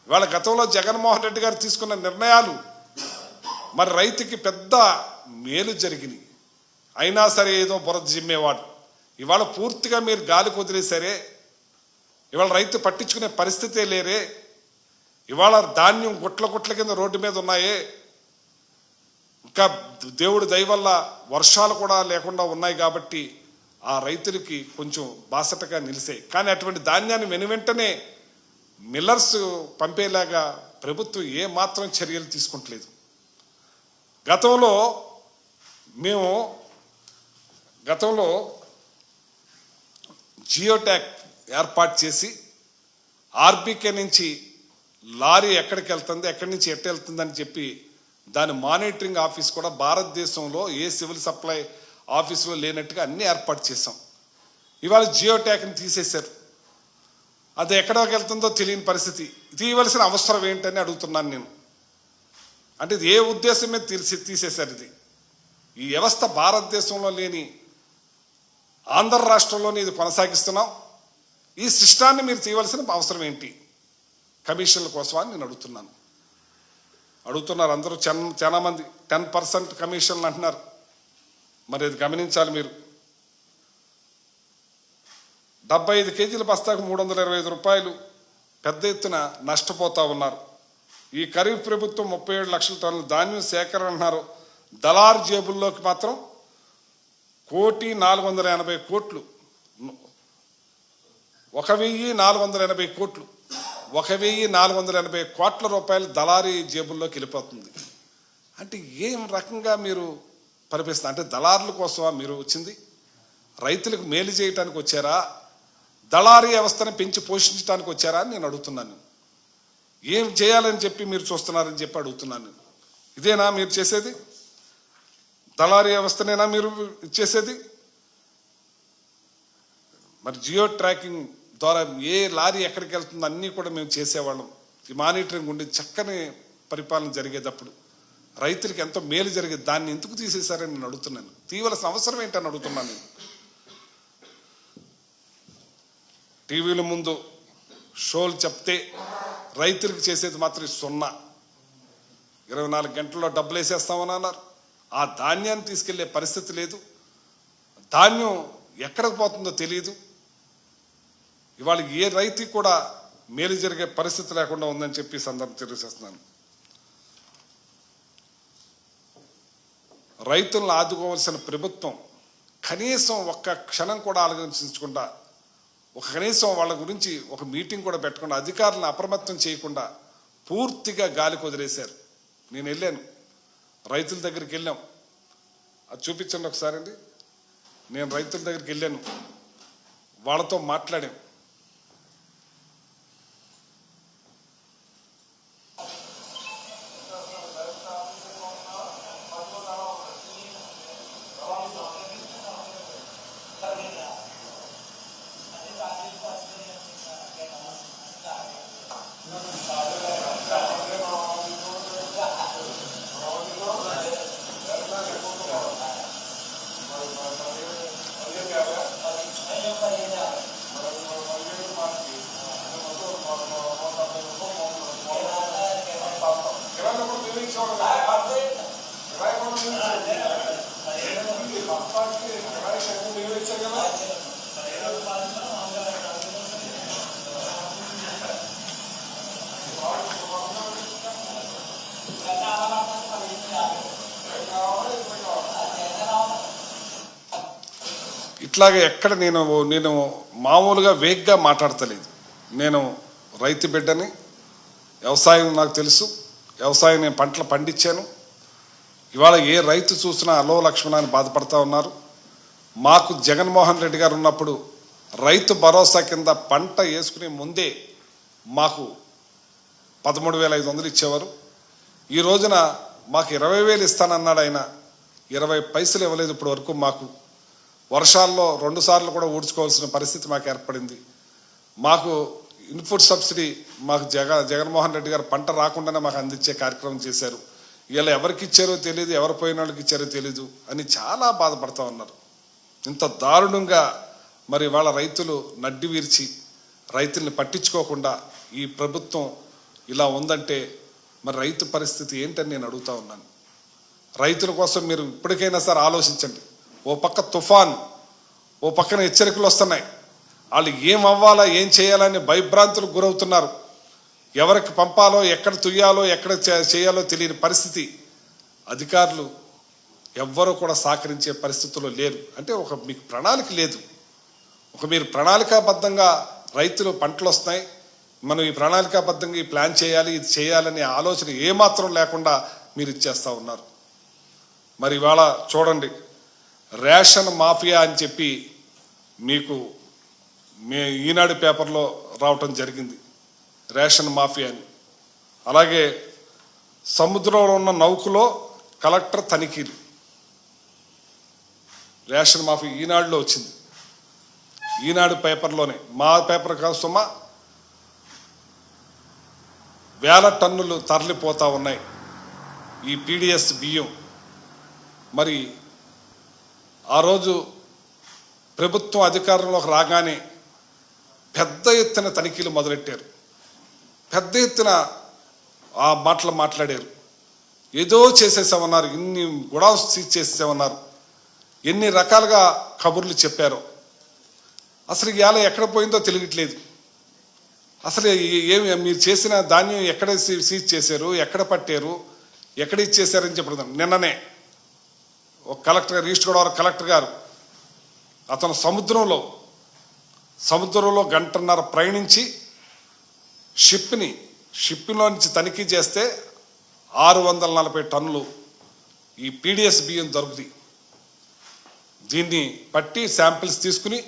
ఇవాళ గతంలో జగన్మోహన్ రెడ్డి గారు తీసుకున్న నిర్ణయాలు మరి రైతుకి పెద్ద మేలు జరిగినాయి. అయినా సరే ఏదో బురద జిమ్మేవాడు. ఇవాళ పూర్తిగా మీరు గాలి కుదిరేసరే. ఇవాళ రైతు పట్టించుకునే పరిస్థితే లేరే. ఇవాళ ధాన్యం గుట్ల కింద రోడ్డు మీద ఉన్నాయే. ఇంకా దేవుడి దయ వల్ల వర్షాలు కూడా లేకుండా ఉన్నాయి కాబట్టి ఆ రైతులకి కొంచెం బాసటగా నిలిసాయి. కానీ అటువంటి ధాన్యాన్ని వెనువెంటనే మిల్లర్స్ పంపేలాగా ప్రభుత్వం ఏ మాత్రం చర్యలు తీసుకుంటలేదు. గతంలో జియో ట్యాగ్ ఏర్పాటు చేసి ఆర్బీకే నుంచి లారీ ఎక్కడికి వెళ్తుంది, ఎక్కడి నుంచి ఎట్టు వెళ్తుందని చెప్పి దాని మానిటరింగ్ ఆఫీస్ కూడా భారతదేశంలో ఏ సివిల్ సప్లై ఆఫీసులో లేనట్టుగా అన్నీ ఏర్పాటు చేశాం. ఇవాళ జియో ట్యాగ్ని తీసేశారు. అది ఎక్కడికి వెళ్తుందో తెలియని పరిస్థితి. తీయవలసిన అవసరం ఏంటని అడుగుతున్నాను నేను. అంటే ఇది ఏ ఉద్దేశం మీద తీసేశారు? ఈ వ్యవస్థ భారతదేశంలో లేని ఆంధ్ర రాష్ట్రంలోనే ఇది కొనసాగిస్తున్నాం. ఈ సిస్టాన్ని మీరు తీయవలసిన అవసరం ఏంటి? కమిషన్ల కోసం అని నేను అడుగుతున్నారు అందరూ. చాలా మంది 10% కమిషన్లు అంటున్నారు. మరి ఇది గమనించాలి మీరు. 75 కేజీల బస్తాకు 325 రూపాయలు పెద్ద ఎత్తున నష్టపోతా ఉన్నారు. ఈ ఖరీఫ్ ప్రభుత్వం 37 లక్షల టన్నుల ధాన్యం సేకరణ అన్నారు. దళారు జేబుల్లోకి మాత్రం 1,480 కోట్లు, 1,480 కోట్లు, 1,480 కోట్ల రూపాయలు దళారీ జేబుల్లోకి వెళ్ళిపోతుంది. అంటే ఏం రకంగా మీరు పరిపిస్తారు? అంటే దళారుల కోసమా మీరు వచ్చింది? రైతులకు మేలు చేయటానికి వచ్చారా? దళారీ వ్యవస్థను పెంచి పోషించడానికి వచ్చారా అని నేను అడుగుతున్నాను. ఏం చేయాలని చెప్పి మీరు చూస్తున్నారని చెప్పి అడుగుతున్నాను. ఇదేనా మీరు చేసేది? దళారీ వ్యవస్థనేనా మీరు చేసేది? మరి జియో ట్రాకింగ్ ద్వారా ఏ లారీ ఎక్కడికి వెళ్తుందో అన్నీ కూడా మేము చేసేవాళ్ళం. ఈ మానిటరింగ్ ఉండి చక్కని పరిపాలన జరిగేటప్పుడు రైతులకి ఎంతో మేలు జరిగేది. దాన్ని ఎందుకు తీసేశారని నేను అడుగుతున్నాను. తీయవలసిన అవసరం ఏంటని అడుగుతున్నాను నేను. టీవీల ముందు షోలు చెప్తే రైతులకు చేసేది మాత్రం 0. 24 గంటల్లో డబ్బులు వేసేస్తామని అన్నారు. ఆ ధాన్యాన్ని తీసుకెళ్లే పరిస్థితి లేదు. ధాన్యం ఎక్కడికి పోతుందో తెలియదు. ఇవాళ ఏ రైతుకి కూడా మేలు జరిగే పరిస్థితి లేకుండా ఉందని చెప్పి సందర్భం తెలియజేస్తున్నాను. రైతులను ఆదుకోవాల్సిన ప్రభుత్వం కనీసం ఒక్క క్షణం కూడా ఆలోచించకుండా, కనీసం వాళ్ళ గురించి ఒక మీటింగ్ కూడా పెట్టకుండా, అధికారులను అప్రమత్తం చేయకుండా పూర్తిగా గాలి కుదిరేశారు. నేను వెళ్ళాను, రైతుల దగ్గరికి వెళ్ళాం. అది చూపించండి ఒకసారి అండి. నేను రైతుల దగ్గరికి వెళ్ళాను, వాళ్ళతో మాట్లాడాం. ఇట్లాగే ఎక్కడ నేను మామూలుగా వేగ్గా మాట్లాడతలేదు. నేను రైతు బిడ్డని, వ్యవసాయం నాకు తెలుసు, వ్యవసాయం నేను పంటలు పండించాను. ఇవాళ ఏ రైతు చూసినా అలో లక్ష్మణాన్ని బాధపడతా ఉన్నారు. మాకు జగన్మోహన్ రెడ్డి గారు ఉన్నప్పుడు రైతు భరోసా కింద పంట వేసుకునే ముందే మాకు 13,500 ఇచ్చేవారు. ఈ రోజున మాకు 20,000 ఇస్తానన్నాడు ఆయన. 20 పైసలు ఇవ్వలేదు ఇప్పటి వరకు. మాకు వర్షాల్లో 2 సార్లు కూడా ఊడ్చుకోవాల్సిన పరిస్థితి మాకు ఏర్పడింది. మాకు ఇన్పుట్ సబ్సిడీ మాకు జగన్మోహన్ రెడ్డి గారు పంట రాకుండానే మాకు అందించే కార్యక్రమం చేశారు. ఇలా ఎవరికి ఇచ్చారో తెలియదు, ఎవరు పోయిన వాళ్ళకి ఇచ్చారో తెలీదు అని చాలా బాధపడతా ఉన్నారు. ఇంత దారుణంగా మరి వాళ్ళ రైతులు నడ్డి విరిచి రైతుల్ని పట్టించుకోకుండా ఈ ప్రభుత్వం ఇలా ఉందంటే మరి రైతు పరిస్థితి ఏంటని నేను అడుగుతా ఉన్నాను. రైతుల కోసం మీరు ఇప్పటికైనా సరే ఆలోచించండి. ఓ పక్క తుఫాన్, ఓ పక్కన హెచ్చరికలు వస్తున్నాయి. వాళ్ళు ఏం అవ్వాలా ఏం చేయాలని భయభ్రాంతులకు గురవుతున్నారు. ఎవరికి పంపాలో ఎక్కడ తుయ్యాలో ఎక్కడ చేయాలో తెలియని పరిస్థితి. అధికారులు ఎవ్వరూ కూడా సహకరించే పరిస్థితుల్లో లేరు. అంటే మీకు ప్రణాళిక లేదు. మీరు ప్రణాళికాబద్ధంగా రైతులు పంటలు వస్తున్నాయి, మనం ఈ ప్రణాళికాబద్ధంగా ఈ ప్లాన్ చేయాలి, ఇది చేయాలనే ఆలోచన ఏమాత్రం లేకుండా మీరు ఇచ్చేస్తూ ఉన్నారు. మరి ఇవాళ చూడండి, రేషన్ మాఫియా అని చెప్పి మీకు ఈనాడు పేపర్లో రావటం జరిగింది, రేషన్ మాఫియా అని. అలాగే సముద్రంలో ఉన్న నౌకలో కలెక్టర్ తనిఖీలు, రేషన్ మాఫియా ఈనాడులో వచ్చింది. ఈనాడు పేపర్లోనే, మా పేపర్ కాదు సుమా, వేల టన్నులు తరలిపోతూ ఉన్నాయి ఈ పీడిఎస్ బియ్యం. మరి ఆ రోజు ప్రభుత్వం అధికారంలోకి రాగానే పెద్ద ఎత్తున తనిఖీలు మొదలెట్టారు. పెద్ద ఎత్తున ఆ మాటలు మాట్లాడారు. ఏదో చేసేసామన్నారు, ఇన్ని గొడవలు సీజ్ చేసేసామన్నారు, ఎన్ని రకాలుగా కబుర్లు చెప్పారో. అసలు ఇవాళ ఎక్కడ పోయిందో తెలియట్లేదు. అసలు ఏమి మీరు చేసిన ధాన్యం ఎక్కడ సీజ్ చేశారు, ఎక్కడ పట్టారు, ఎక్కడ ఇచ్చేసారని చెప్పడం. నిన్ననే ఒక కలెక్టర్ గారు, ఈస్ట్ గోదావరి కలెక్టర్ గారు, అతను సముద్రంలో 1.5 గంటల ప్రయాణించి షిప్లో నుంచి తనిఖీ చేస్తే 640 టన్నులు ఈ పీడిఎస్ బియ్యం దొరుకుతుంది. దీన్ని పట్టి శాంపిల్స్ తీసుకుని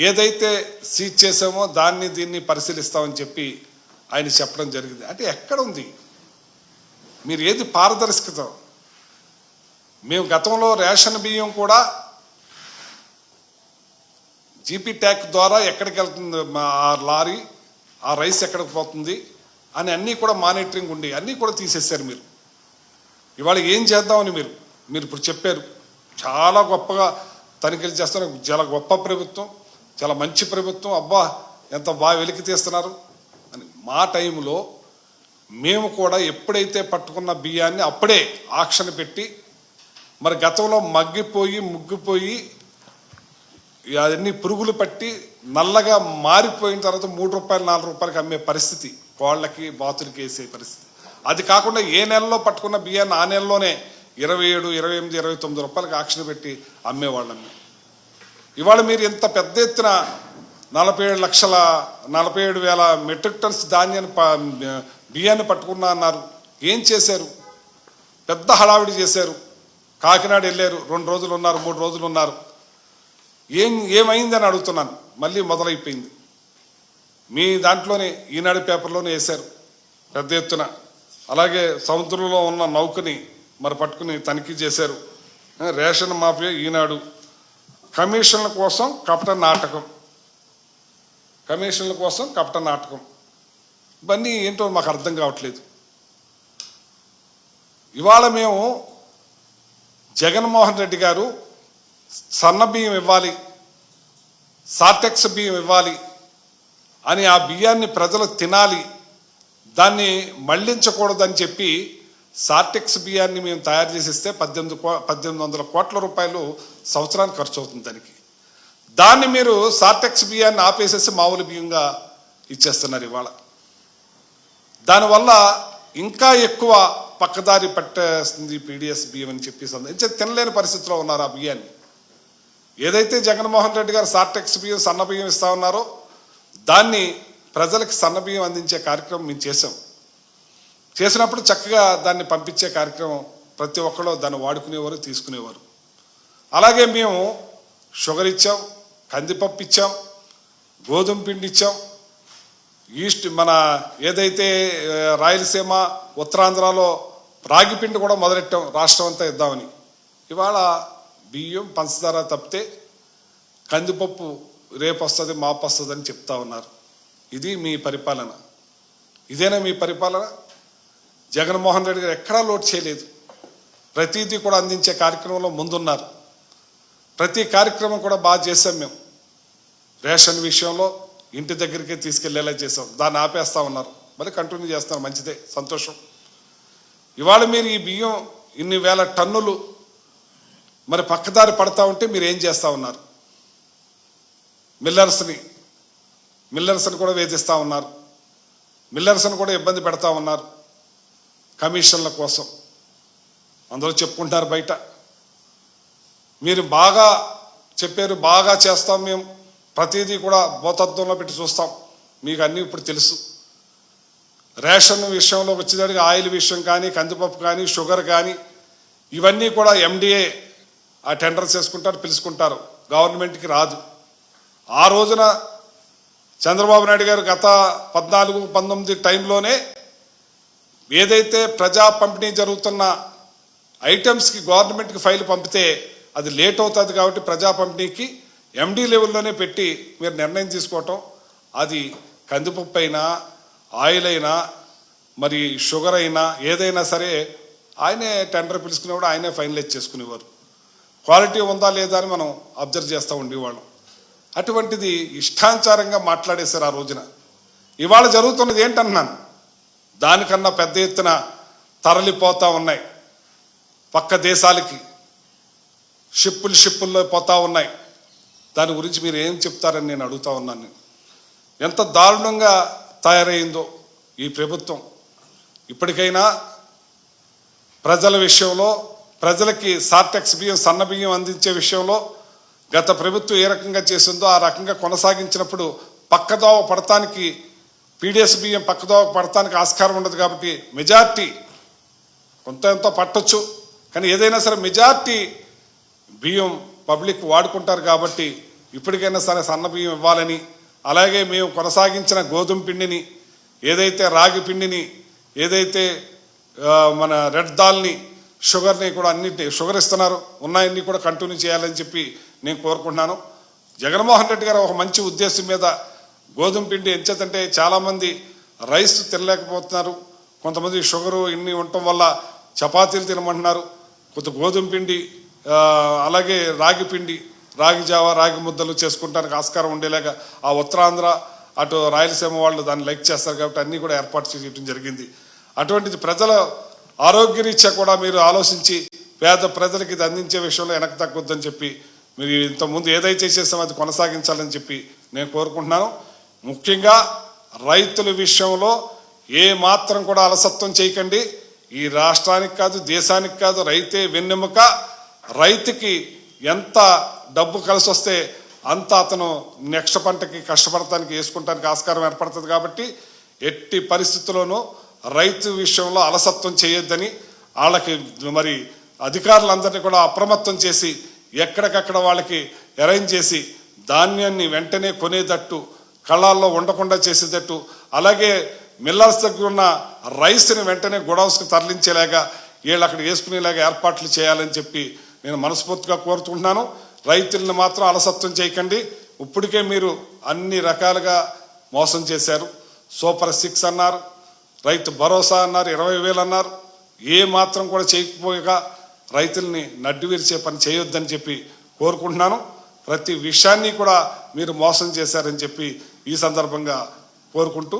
ఏదైతే సీజ్ చేసామో దీన్ని పరిశీలిస్తామని చెప్పి ఆయన చెప్పడం జరిగింది. అంటే ఎక్కడ ఉంది మీరు ఏది పారదర్శకత? మేము గతంలో రేషన్ బియ్యం కూడా జీపీ ట్యాక్ ద్వారా ఎక్కడికి వెళ్తుంది ఆ లారీ, ఆ రైస్ ఎక్కడికి పోతుంది అని అన్నీ కూడా మానిటరింగ్ ఉండి అన్నీ కూడా తీసేశారు. మీరు ఇవాళ ఏం చేద్దామని మీరు ఇప్పుడు చెప్పారు. చాలా గొప్పగా తనిఖీలు చేస్తున్నారు, చాలా గొప్ప ప్రభుత్వం, చాలా మంచి ప్రభుత్వం, అబ్బా ఎంత బాగా వెలికి తీస్తున్నారు అని. మా టైంలో మేము కూడా ఎప్పుడైతే పట్టుకున్న బియ్యాన్ని అప్పుడే ఆక్షన్ పెట్టి, మరి గతంలో ముగ్గిపోయి అవన్నీ పురుగులు పట్టి నల్లగా మారిపోయిన తర్వాత 3 రూపాయలు 4 రూపాయలకి అమ్మే పరిస్థితి, కోళ్ళకి బాతులకి వేసే పరిస్థితి. అది కాకుండా ఏ నెలలో పట్టుకున్న బియ్యాన్ని ఆ నెలలోనే 27, 28, 29 రూపాయలకి ఆక్షన్ పెట్టి అమ్మేవాళ్ళం. ఇవాళ మీరు ఇంత పెద్ద ఎత్తున 47,000 మెట్రిక్ టన్స్ బియ్యాన్ని పట్టుకున్నా అన్నారు. ఏం చేశారు? పెద్ద హడావిడి చేశారు. కాకినాడ వెళ్ళారు, 2 రోజులు ఉన్నారు, 3 రోజులు ఉన్నారు. ఏమైందని అడుగుతున్నాను. మళ్ళీ మొదలైపోయింది. మీ దాంట్లోనే ఈనాడు పేపర్లోనే వేశారు పెద్ద ఎత్తున. అలాగే సముద్రంలో ఉన్న నౌకని మరి పట్టుకుని తనిఖీ చేశారు. రేషన్ మాఫియా ఈనాడు. కమిషన్ల కోసం కపట నాటకం. ఇవన్నీ ఏంటో మాకు అర్థం కావట్లేదు. ఇవాళ మేము జగన్మోహన్ రెడ్డి గారు సన్న బియ్యం ఇవ్వాలి, సార్టెక్స్ బియ్యం ఇవ్వాలి అని, ఆ బియ్యాన్ని ప్రజలు తినాలి, దాన్ని మళ్లించకూడదని చెప్పి సార్టెక్స్ బియ్యాన్ని మేము తయారు చేసిస్తే 1800 కోట్ల రూపాయలు సంవత్సరానికి ఖర్చు అవుతుంది దాన్ని మీరు సార్టెక్స్ బియ్యాన్ని ఆపేసేసి మామూలు బియ్యంగా ఇచ్చేస్తున్నారు ఇవాళ. దానివల్ల ఇంకా ఎక్కువ పక్కదారి పట్టేస్తుంది పీడిఎస్ బియ్యం అని చెప్పి తినలేని పరిస్థితిలో ఉన్నారు ఆ బియ్యాన్ని. ఏదైతే జగన్మోహన్ రెడ్డి గారు సార్టెక్స్ బియ్యం, సన్న బియ్యం ఇస్తా ఉన్నారో దాన్ని ప్రజలకు సన్న బియ్యం అందించే కార్యక్రమం మేము చేసినప్పుడు చక్కగా దాన్ని పంపించే కార్యక్రమం ప్రతి ఒక్కరు దాన్ని వాడుకునేవారు, తీసుకునేవారు. అలాగే మేము షుగర్ ఇచ్చాం, కందిపప్పు ఇచ్చాం, గోధుమ పిండి ఇచ్చాం. మన ఏదైతే రాయలసీమ, ఉత్తరాంధ్రలో రాగి పిండి కూడా మొదలెట్టాం రాష్ట్రం అంతా ఇద్దామని. ఇవాళ బియ్యం, పంచదార తప్పితే కందిపప్పు రేపు వస్తుంది, మాపు వస్తుంది అని చెప్తా ఉన్నారు. ఇది మీ పరిపాలన? ఇదేనా మీ పరిపాలన? జగన్మోహన్ రెడ్డి గారు ఎక్కడా లోటు చేయలేదు. ప్రతిదీ కూడా అందించే కార్యక్రమంలో ముందున్నారు. ప్రతి కార్యక్రమం కూడా బాగా చేసాం మేము. రేషన్ విషయంలో ఇంటి దగ్గరికే తీసుకెళ్లేలా చేసాం, దాన్ని ఆపేస్తా ఉన్నారు. మళ్ళీ కంటిన్యూ చేస్తున్నారు, మంచిదే, సంతోషం. ఇవాళ మీరు ఈ బియ్యం ఇన్ని వేల టన్నులు మరి పక్కదారి పడతా ఉంటే మీరు ఏం చేస్తూ ఉన్నారు? మిల్లర్స్ని కూడా వేధిస్తూ ఉన్నారు, మిల్లర్స్ని కూడా ఇబ్బంది పెడతా ఉన్నారు కమిషన్ల కోసం. అందరూ చెప్పుకుంటారు బయట. మీరు బాగా చెప్పారు, బాగా చేస్తాం, మేము ప్రతిదీ కూడా భూతత్వంలో పెట్టి చూస్తాం, మీకు అన్నీ ఇప్పుడు తెలుసు. రేషన్ విషయంలో వచ్చేసరికి ఆయిల్ విషయం కానీ, కందిపప్పు కానీ, షుగర్ కానీ, ఇవన్నీ కూడా ఎండిఏ ఆ టెండర్స్ చేసుకుంటారు, పిలుచుకుంటారు, గవర్నమెంట్కి రాదు. ఆ రోజున చంద్రబాబు నాయుడు గారు గత 14-19 టైంలోనే ఏదైతే ప్రజా పంపిణీ జరుగుతున్న ఐటమ్స్కి గవర్నమెంట్కి ఫైల్ పంపితే అది లేట్ అవుతుంది కాబట్టి ప్రజా పంపిణీకి ఎండి లెవెల్లోనే పెట్టి మీరు నిర్ణయం తీసుకోవటం, అది కందిపప్పు అయినా, ఆయిల్ అయినా, మరి షుగర్ అయినా, ఏదైనా సరే ఆయనే టెండర్ పిలుచుకునేవాడు, ఆయనే ఫైనలైజ్ చేసుకునేవారు. క్వాలిటీ ఉందా లేదా అని మనం అబ్జర్వ్ చేస్తూ ఉండేవాళ్ళం. అటువంటిది ఇష్టానుసారంగా మాట్లాడేశారు ఆ రోజున. ఇవాళ జరుగుతున్నది ఏంటన్నాను, దానికన్నా పెద్ద ఎత్తున తరలిపోతూ ఉన్నాయి పక్క దేశాలకి, షిప్పుల్లో పోతా ఉన్నాయి. దాని గురించి మీరు ఏం చెప్తారని నేను అడుగుతా ఉన్నాను. ఎంత దారుణంగా తయారైందో ఈ ప్రభుత్వం. ఇప్పటికైనా ప్రజల విషయంలో, ప్రజలకి సార్టెక్స్ బియ్యం, సన్న బియ్యం అందించే విషయంలో గత ప్రభుత్వం ఏ రకంగా చేసిందో ఆ రకంగా కొనసాగించినప్పుడు పక్కదోవ పడటానికి, పీడిఎస్ బియ్యం పక్కదోవ పడటానికి ఆస్కారం ఉండదు. కాబట్టి మెజార్టీ కొంత ఎంతో పట్టొచ్చు, కానీ ఏదైనా సరే మెజార్టీ బియ్యం పబ్లిక్ వాడుకుంటారు. కాబట్టి ఇప్పటికైనా సరే సన్న బియ్యం ఇవ్వాలని, అలాగే మేము కొనసాగించిన గోధుమ పిండిని, ఏదైతే రాగి పిండిని, ఏదైతే మన రెడ్ దాల్ని, షుగర్ని కూడా అన్నిటి షుగర్ ఇస్తున్నారు, ఉన్నాయన్నీ కూడా కంటిన్యూ చేయాలని చెప్పి నేను కోరుకుంటున్నాను. జగన్మోహన్ రెడ్డి గారు ఒక మంచి ఉద్దేశం మీద గోధుమ పిండి ఎంచేతంటే చాలామంది రైస్ తినలేకపోతున్నారు, కొంతమంది షుగరు ఇన్ని ఉండటం వల్ల చపాతీలు తినమంటున్నారు. కొంత గోధుమ పిండి, అలాగే రాగి పిండి, రాగి జావ, రాగి ముద్దలు చేసుకుంటానికి ఆస్కారం ఉండేలాగా ఆ ఉత్తరాంధ్ర, అటు రాయలసీమ వాళ్ళు దాన్ని లైక్ చేస్తారు కాబట్టి అన్నీ కూడా ఏర్పాటు చేయడం జరిగింది. అటువంటిది ప్రజల ఆరోగ్యరీత్యా కూడా మీరు ఆలోచించి పేద ప్రజలకి ఇది అందించే విషయంలో వెనక్కి తగ్గొద్దని చెప్పి మీరు ఇంతకుముందు ఏదైతే చేసామో అది కొనసాగించాలని చెప్పి నేను కోరుకుంటున్నాను. ముఖ్యంగా రైతుల విషయంలో ఏ మాత్రం కూడా అలసత్వం చేయకండి. ఈ రాష్ట్రానికి కాదు, దేశానికి కాదు, రైతే వెన్నెముక. రైతుకి ఎంత డబ్బు కలిసి వస్తే అంత అతను నెక్స్ట్ పంటకి కష్టపడటానికి, వేసుకుంటానికి ఆస్కారం ఏర్పడుతుంది. కాబట్టి ఎట్టి పరిస్థితుల్లోనూ రైతు విషయంలో అలసత్వం చేయొద్దని వాళ్ళకి మరి అధికారులందరినీ కూడా అప్రమత్తం చేసి ఎక్కడికక్కడ వాళ్ళకి అరేంజ్ చేసి ధాన్యాన్ని వెంటనే కొనేటట్టు, కళ్ళాల్లో ఉండకుండా చేసేటట్టు, అలాగే మిల్లర్స్ దగ్గర ఉన్న రైస్ని వెంటనే గొడౌన్స్కి తరలించేలాగా, వీళ్ళు అక్కడ వేసుకునేలాగా ఏర్పాట్లు చేయాలని చెప్పి నేను మనస్ఫూర్తిగా కోరుకుంటున్నాను. రైతులను మాత్రం అలసత్వం చేయకండి. ఇప్పటికే మీరు అన్ని రకాలుగా మోసం చేశారు. సూపర్ 6 అన్నారు, రైతు భరోసా అన్నారు, 20,000 అన్నారు. ఏ మాత్రం కూడా చేయకపోగా రైతుల్ని నడ్డు విరిచే పని చేయొద్దని చెప్పి కోరుకుంటున్నాను. ప్రతి విషయాన్ని కూడా మీరు మోసం చేశారని చెప్పి ఈ సందర్భంగా కోరుకుంటూ